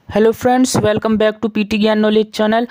Hello friends, welcome back to PT Gyan knowledge channel.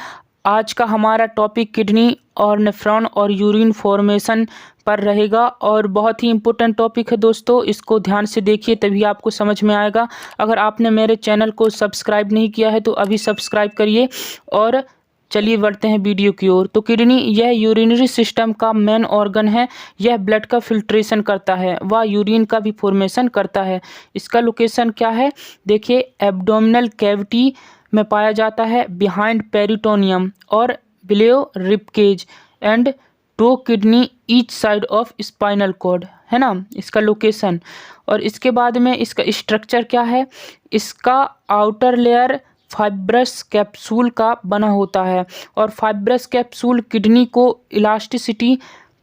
आज का हमारा टॉपिक किडनी और नेफ्रॉन और यूरिन फॉर्मेशन पर रहेगा और बहुत ही इम्पोर्टेंट टॉपिक है दोस्तों। इसको ध्यान से देखिए तभी आपको समझ में आएगा। अगर आपने मेरे चैनल को सब्सक्राइब नहीं किया है तो अभी सब्सक्राइब करिए और चलिए बढ़ते हैं वीडियो की ओर। तो किडनी यह यूरिनरी सिस्टम का मेन ऑर्गन है। यह ब्लड का फिल्ट्रेशन करता है व यूरिन का भी फॉर्मेशन करता है। इसका लोकेशन क्या है देखिए, एब्डोमिनल कैविटी में पाया जाता है, बिहाइंड पेरिटोनियम और below ribcage and two kidney each side of spinal cord, है ना इसका लोकेशन। और इसके बाद में इसका स्ट्रक्चर क्या है, इसका आउटर लेयर फाइब्रस कैप्सूल का बना होता है और फाइब्रस कैप्सूल किडनी को इलास्टिसिटी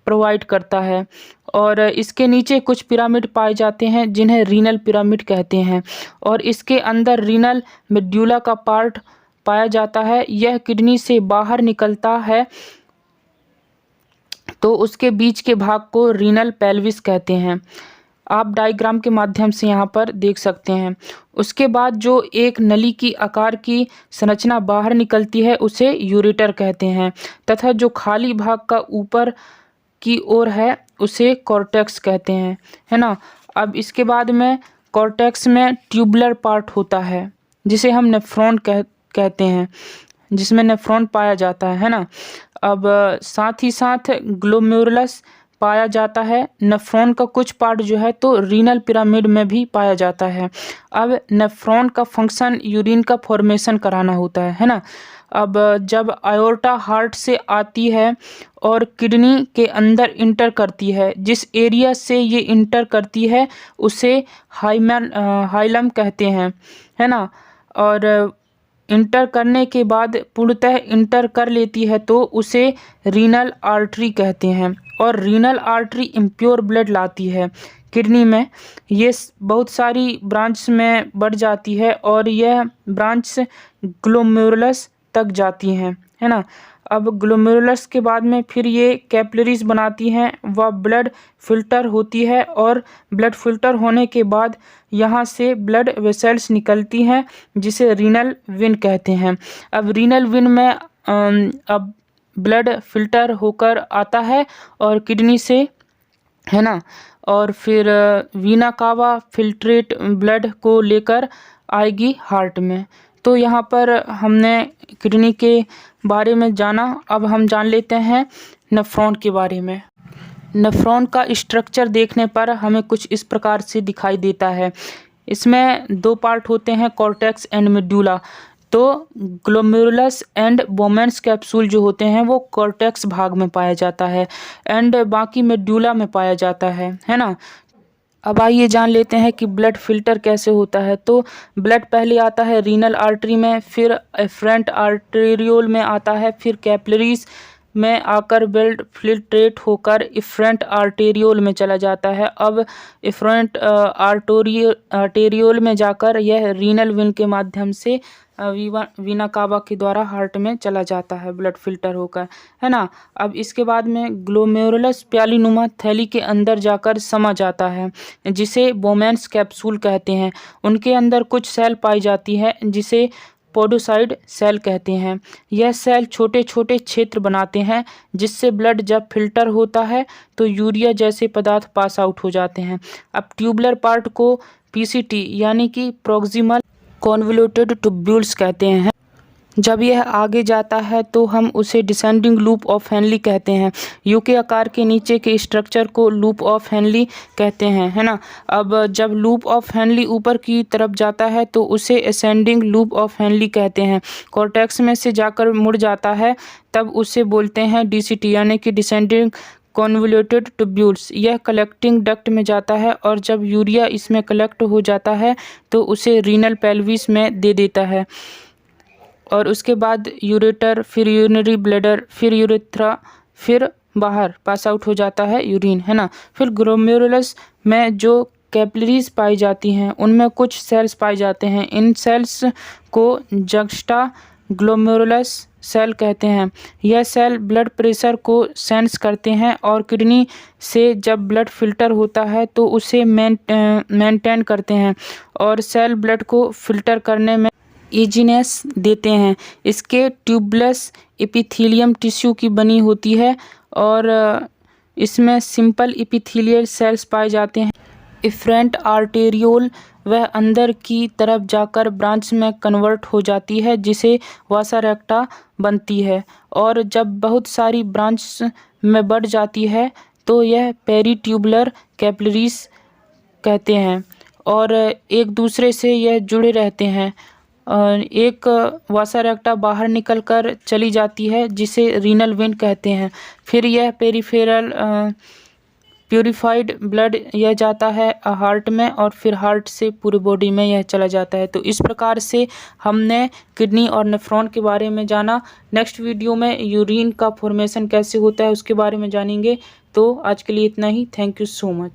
प्रोवाइड करता है। और इसके नीचे कुछ पिरामिड पाए जाते हैं जिन्हें रीनल पिरामिड कहते हैं और इसके अंदर रीनल मेड्यूला का पार्ट पाया जाता है। यह किडनी से बाहर निकलता है तो उसके बीच के भाग को रीनल पेल्विस कहते हैं। आप डायग्राम के माध्यम से यहाँ पर देख सकते हैं। उसके बाद जो एक नली की आकार की संरचना बाहर निकलती है उसे यूरेटर कहते हैं तथा जो खाली भाग का ऊपर की ओर है उसे कॉर्टेक्स कहते हैं, है ना। अब इसके बाद में कॉर्टेक्स में ट्यूबुलर पार्ट होता है जिसे हम नेफ्रॉन कहते हैं, जिसमें नेफ्रॉन पाया जाता है ना। अब साथ ही साथ ग्लोमेरुलस पाया जाता है। नेफ्रॉन का कुछ पार्ट जो है तो रीनल पिरामिड में भी पाया जाता है। अब नेफ्रॉन का फंक्शन यूरिन का फॉर्मेशन कराना होता है ना। अब जब आयोर्टा हार्ट से आती है और किडनी के अंदर इंटर करती है, जिस एरिया से ये इंटर करती है उसे हाइलम कहते हैं, है ना। और इंटर करने के बाद पूर्णतः इंटर कर लेती है तो उसे रीनल आर्टरी कहते हैं और रीनल आर्टरी इम्प्योर ब्लड लाती है किडनी में। ये बहुत सारी ब्रांच में बढ़ जाती है और यह ब्रांच ग्लोमेरुलस तक जाती हैं, है ना। अब ग्लोमेरुलस के बाद में फिर ये कैपिलरीज बनाती हैं, वह ब्लड फिल्टर होती है और ब्लड फिल्टर होने के बाद यहाँ से ब्लड वेसल्स निकलती हैं जिसे रीनल वेन कहते हैं। अब रीनल वेन में अब ब्लड फिल्टर होकर आता है और किडनी से, है ना, और फिर वीना कावा फिल्ट्रेट ब्लड को लेकर आएगी हार्ट में। तो यहाँ पर हमने किडनी के बारे में जाना। अब हम जान लेते हैं नेफ्रॉन के बारे में। नेफ्रॉन का स्ट्रक्चर देखने पर हमें कुछ इस प्रकार से दिखाई देता है। इसमें दो पार्ट होते हैं, कॉर्टेक्स एंड मेड्यूला। तो ग्लोमेरुलस एंड बोमेन्स कैप्सूल जो होते हैं वो कॉर्टेक्स भाग में पाया जाता है एंड बाकी मेड्यूला में पाया जाता है ना। अब आइए जान लेते हैं कि ब्लड फिल्टर कैसे होता है। तो ब्लड पहले आता है रीनल आर्टरी में, फिर एफरेंट आर्टेरियोल में आता है, फिर कैपिलरीज में आकर ब्लड फिल्ट्रेट होकर इफरेंट आर्टेरियोल में चला जाता है। अब इफरेंट आर्टेरियोल में जाकर यह रीनल वेन के माध्यम से वीना कावा के द्वारा हार्ट में चला जाता है ब्लड फिल्टर होकर, है ना। अब इसके बाद में ग्लोमेरुलस प्यालीनुमा थैली के अंदर जाकर समा जाता है जिसे बोमेन्स कैप्सूल कहते हैं। उनके अंदर कुछ सेल पाई जाती है जिसे पोडोसाइड सेल कहते हैं। यह सेल छोटे छोटे क्षेत्र बनाते हैं जिससे ब्लड जब फिल्टर होता है तो यूरिया जैसे पदार्थ पास आउट हो जाते हैं। अब ट्यूबुलर पार्ट को पीसीटी यानी कि प्रॉक्सिमल कॉन्वोल्यूटेड ट्यूब्यूल्स कहते हैं। जब यह आगे जाता है तो हम उसे डिसेंडिंग लूप ऑफ हेनली कहते हैं। यू के आकार के नीचे के स्ट्रक्चर को लूप ऑफ हेनली कहते हैं, है ना। अब जब लूप ऑफ हेनली ऊपर की तरफ जाता है तो उसे असेंडिंग लूप ऑफ हेनली कहते हैं। कॉर्टेक्स में से जाकर मुड़ जाता है तब उसे बोलते हैं डीसीटी यानी कि डिसेंडिंग कॉन्वोल्यूटेड ट्यूब्यूल्स। यह कलेक्टिंग डक्ट में जाता है और जब यूरिया इसमें कलेक्ट हो जाता है तो उसे रीनल पेल्विस में दे देता है और उसके बाद यूरेटर, फिर यूरिनरी ब्लैडर, फिर यूरेथ्रा, फिर बाहर पास आउट हो जाता है यूरिन, है ना। फिर ग्लोमेरुलस में जो कैपिलरीज पाई जाती हैं उनमें कुछ सेल्स पाए जाते हैं। इन सेल्स को जक्स्टा ग्लोमेरुलस सेल कहते हैं। यह सेल ब्लड प्रेशर को सेंस करते हैं और किडनी से जब ब्लड फिल्टर होता है तो उसे मेंटेन करते हैं और सेल ब्लड को फिल्टर करने में एजीनेस देते हैं। इसके ट्यूबलेस एपिथेलियम टिश्यू की बनी होती है और इसमें सिंपल एपिथेलियल सेल्स पाए जाते हैं। इफरेंट आर्टेरियोल वह अंदर की तरफ जाकर ब्रांच में कन्वर्ट हो जाती है जिसे वासा रेक्टा बनती है, और जब बहुत सारी ब्रांच में बढ़ जाती है तो यह पेरीट्यूबुलर कैपिलरीज कहते हैं और एक दूसरे से यह जुड़े रहते हैं। एक वासा रेक्टा बाहर निकलकर चली जाती है जिसे रीनल वेन कहते हैं। फिर यह पेरिफेरल प्यूरिफाइड ब्लड यह जाता है हार्ट में और फिर हार्ट से पूरी बॉडी में यह चला जाता है। तो इस प्रकार से हमने किडनी और नेफ्रॉन के बारे में जाना। नेक्स्ट वीडियो में यूरिन का फॉर्मेशन कैसे होता है उसके बारे में जानेंगे। तो आज के लिए इतना ही। Thank you so much.